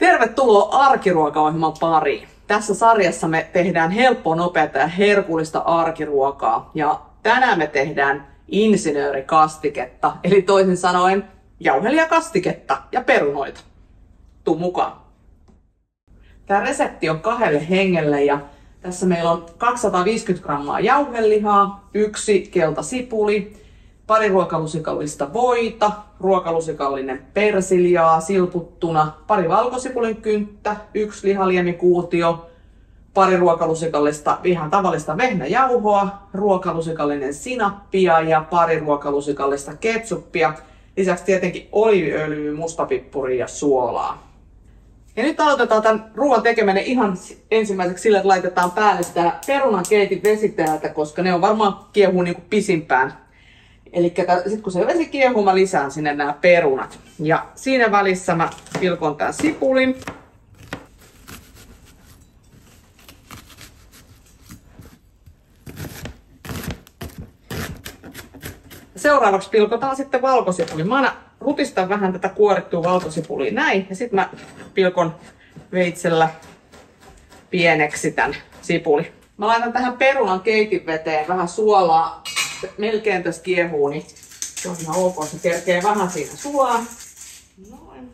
Tervetuloa arkiruokaohjelman pariin. Tässä sarjassa me tehdään helppoa, nopeata ja herkullista arkiruokaa. Ja tänään me tehdään insinöörikastiketta, eli toisin sanoen jauhelijakastiketta ja perunoita. Tuu mukaan. Tämä resepti on 2 hengelle ja tässä meillä on 250 grammaa jauhelihaa, 1 keltasipuli, 2 ruokalusikallista voita, ruokalusikallinen persiljaa silputtuna, 2 valkosipulin kynttä, 1 lihaliemikuutio, 2 ruokalusikallista ihan tavallista vehnäjauhoa, ruokalusikallinen sinappia ja 2 ruokalusikallista ketsuppia. Lisäksi tietenkin oliiviöljyä, mustapippuria ja suolaa. Ja nyt aloitetaan tämän ruoan tekeminen ihan ensimmäiseksi sillä, että laitetaan päälle sitä perunankeitin vesi täältä, koska ne on varmaan kiehuu niin kuin pisimpään. Eli sitten kun se vesi kiehuu, mä lisään sinne nämä perunat. Ja siinä välissä mä pilkon tämän sipulin. Seuraavaksi pilkotaan sitten valkosipuli. Mä aina rutistan vähän tätä kuorittua valkosipulia näin. Ja sitten mä pilkon veitsellä pieneksi tämän sipuli. Mä laitan tähän perunan keitinveteen vähän suolaa. Melkein tässä kiehuu, niin se on ihan ok. Se kerkee vähän siinä sulaa. Noin.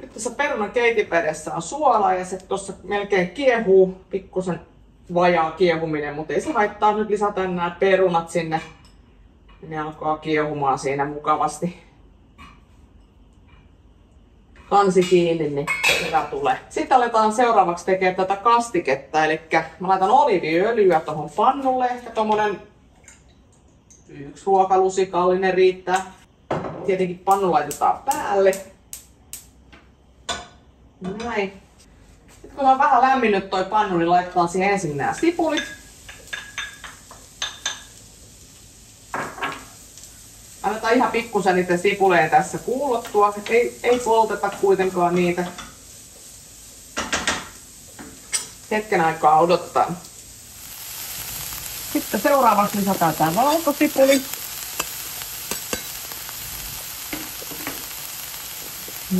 Nyt tässä perunan keitinvedessä on suolaa ja se tuossa melkein kiehuu. Pikkusen vajaa kiehuminen, mutta ei se haittaa. Nyt lisätään nämä perunat sinne. Ne alkaa kiehumaan siinä mukavasti. Kansi kiinni, niin hyvä tulee. Sitten aletaan seuraavaksi tekemään tätä kastiketta. Eli mä laitan oliiviöljyä tuohon pannulle. Ehkä tommonen 1 ruokalusikallinen riittää. Tietenkin pannu laitetaan päälle. Näin. Sitten kun on vähän lämminnyt toi pannu, niin laitetaan siihen ensin nämä sipulit. Annetaan ihan pikkusen niitä sipuleja tässä kuulottua. Ei polteta kuitenkaan niitä. Hetken aikaa odottaa. Sitten seuraavaksi lisätään tämä valkosipuli.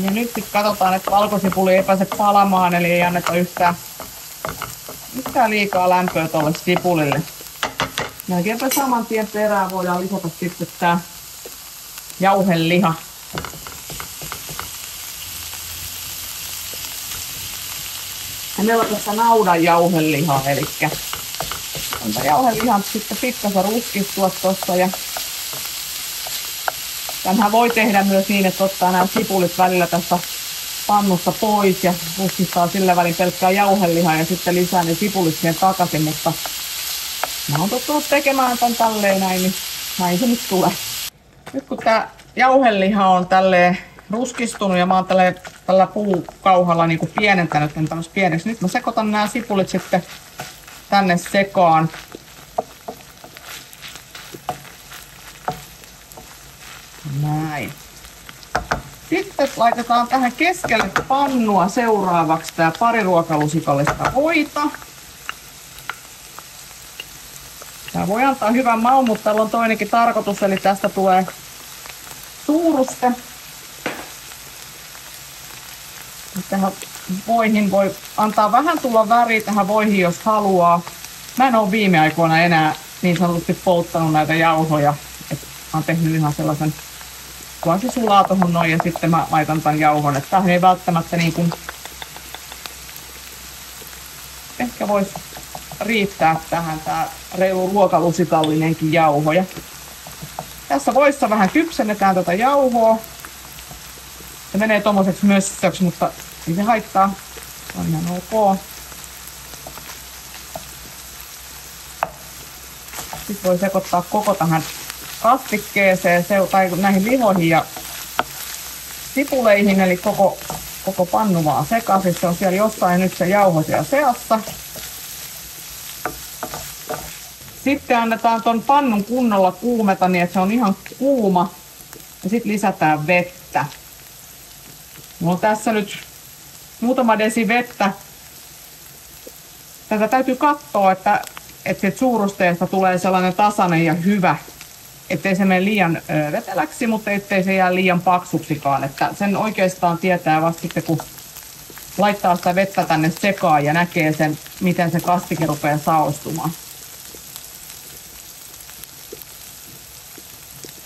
Ja nyt sitten katsotaan, että valkosipuli ei pääse palamaan, eli ei anneta yhtään liikaa lämpöä tuolle sipulille. Melkeinpä saman tien perään voidaan lisätä sitten tämä jauheliha. Ja meillä on tässä naudan jauhelihaa, eli antaa jauhelihan sitten pikkasen ruskistua tuossa. Ja tämänhän voi tehdä myös niin, että ottaa nämä sipulit välillä tästä pannusta pois ja ruskistaa sillä välin pelkkää jauhelihaa ja sitten lisää ne sipulit siihen takaisin, mutta mä oon tottunut tekemään tän tälleen näin, niin näin se nyt tulee. Nyt kun tää jauheliha on tälleen ruskistunut ja mä oon tällä puukauhalla niin kuin pienentänyt tämän tämmöisen pieneksi. Nyt mä sekoitan nämä sipulit sitten tänne sekaan. Näin. Sitten laitetaan tähän keskelle pannua seuraavaksi tää 2 ruokalusikallista voita. Tää voi antaa hyvän maun, mutta täällä on toinenkin tarkoitus, eli tästä tulee suuruste. Tähän voihin voi antaa vähän tulla väriä tähän voihin, jos haluaa. Mä en ole viime aikoina enää niin sanotusti polttanut näitä jauhoja. Mä oon tehnyt ihan sellaisen, kun se sulaa tuohon noin ja sitten mä laitan tämän jauhon. Että tähän ei välttämättä niin kuin ehkä voisi riittää tähän tää reilu ruokalusikallinenkin jauhoja. Tässä voissa vähän kypsennetään tätä jauhoa. Se menee tommoseksi mössöksi, mutta ei se haittaa. Se on ihan ok. Sitten voi sekoittaa koko tähän kastikkeeseen tai näihin lihoihin ja sipuleihin, eli koko pannu vaan sekaisin. Se on siellä jossain nyt se jauho siellä seassa. Sitten annetaan ton pannun kunnolla kuumeta niin, että se on ihan kuuma. Ja sitten lisätään vettä. Mulla on tässä nyt muutama desi vettä. Tätä täytyy katsoa, että siitä suurusteesta tulee sellainen tasainen ja hyvä. Ettei se mene liian veteläksi, mutta ettei se jää liian paksuksikaan. Että sen oikeastaan tietää vasta sitten, kun laittaa sitä vettä tänne sekaan ja näkee sen, miten se kastike rupeaa saostumaan.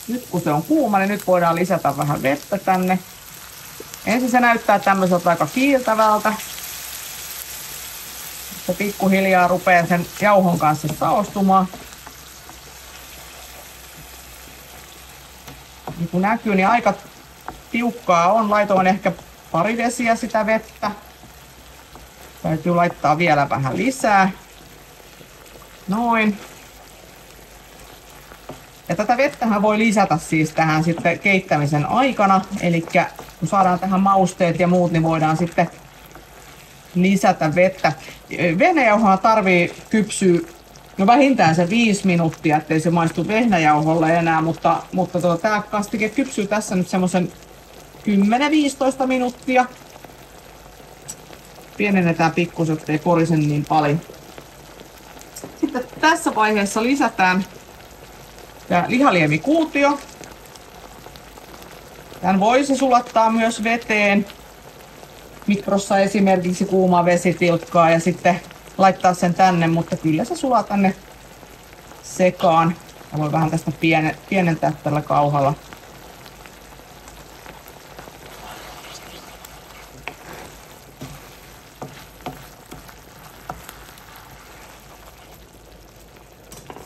Nyt kun se on kuuma, niin nyt voidaan lisätä vähän vettä tänne. Ensin se näyttää tämmöiseltä aika kiiltävältä. Se pikkuhiljaa rupeaa sen jauhon kanssa saostumaan. Niin kuin näkyy, niin aika tiukkaa on. Laitoin ehkä pari desiä sitä vettä. Täytyy laittaa vielä vähän lisää. Noin. Ja tätä vettähän voi lisätä siis tähän sitten keittämisen aikana. Eli kun saadaan tähän mausteet ja muut, niin voidaan sitten lisätä vettä. Vehnäjauhoa tarvii kypsyä no vähintään se 5 minuuttia, ettei se maistu vehnäjauholle enää, mutta tämä kastike kypsyy tässä nyt semmoisen 10-15 minuuttia. Pienennetään pikkusen, ettei korisen niin paljon. Sitten tässä vaiheessa lisätään tämä lihaliemikuutio. Tämän voisi sulattaa myös veteen. Mikrossa esimerkiksi kuuma vesitilkkaa ja sitten laittaa sen tänne, mutta kyllä se sulaa tänne sekaan. Ja voi vähän tästä pienentää tällä kauhalla.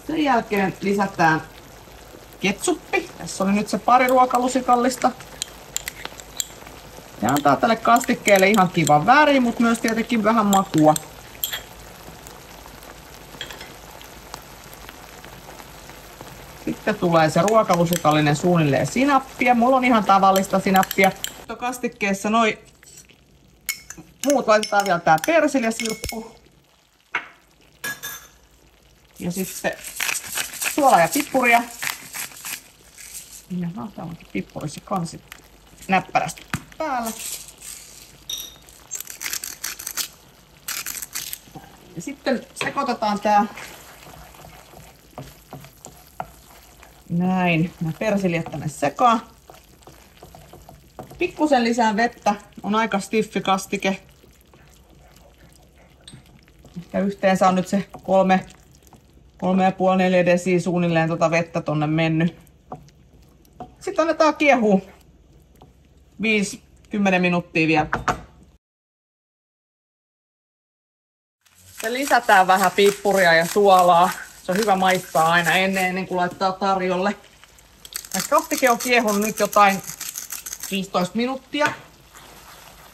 Sen jälkeen lisätään ketsuppi. Tässä oli nyt se pari ruokalusikallista. Se antaa tälle kastikkeelle ihan kivan värin, mutta myös tietenkin vähän makua. Sitten tulee se ruokalusikallinen suunnilleen sinappia. Mulla on ihan tavallista sinappia. Kastikkeessa noi muut laitetaan vielä tää persiljäsirppu. Ja sitten suolaa ja pippuria. Jaha, täällä on pippurissa kansi näppärästi päällä. Ja sitten sekoitetaan tää näin, nämä persiljät tänne sekaan. Pikkusen lisää vettä, on aika stiffi kastike. Ja yhteensä on nyt se 3,5-4 desiä suunnilleen vettä tonne mennyt. Sitten annetaan kiehua 5-10 minuuttia vielä. Ja lisätään vähän pippuria ja suolaa. Se on hyvä maistaa aina ennen kuin laittaa tarjolle. Kastike on kiehunut nyt jotain 15 minuuttia.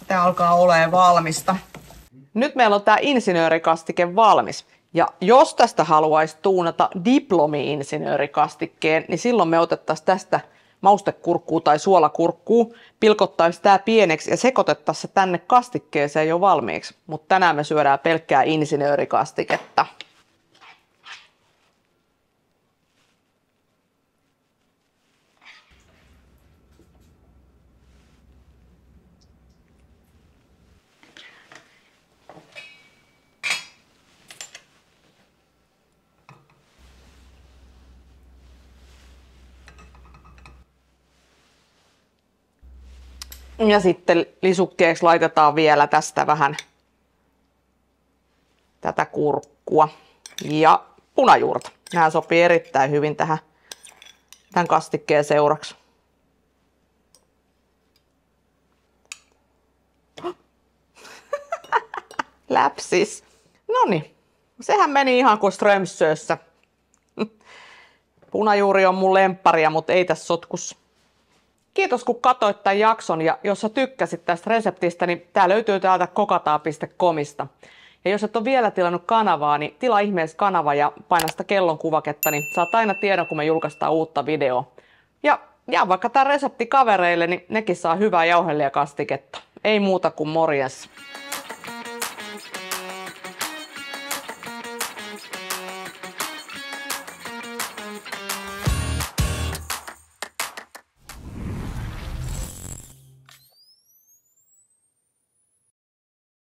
Tää alkaa olemaan valmista. Nyt meillä on tää insinöörikastike valmis. Ja jos tästä haluaisi tuunata diplomi-insinöörikastikkeen, niin silloin me otettaisiin tästä maustekurkkuu tai suolakurkkuu, pilkottaisiin tää pieneksi ja sekoitettaisiin se tänne kastikkeeseen jo valmiiksi. Mutta tänään me syödään pelkkää insinöörikastiketta. Ja sitten lisukkeeksi laitetaan vielä tästä vähän tätä kurkkua ja punajuurta. Nämä sopii erittäin hyvin tähän tämän kastikkeen seuraksi. Läpsis. Noniin, sehän meni ihan kuin Strömsössä. Punajuuri on mun lempparia, mutta ei tässä sotkussa. Kiitos kun katsoit tämän jakson ja jos sä tykkäsit tästä reseptistä, niin tää löytyy täältä kokataa.comista. Ja jos et ole vielä tilannut kanavaa, niin tilaa ihmeessä kanava ja paina sitä kellon kuvaketta, niin saat aina tiedon, kun me julkaistaan uutta videoa. Ja vaikka tää resepti kavereille, niin nekin saa hyvää jauhelijakastiketta. Ei muuta kuin morjens.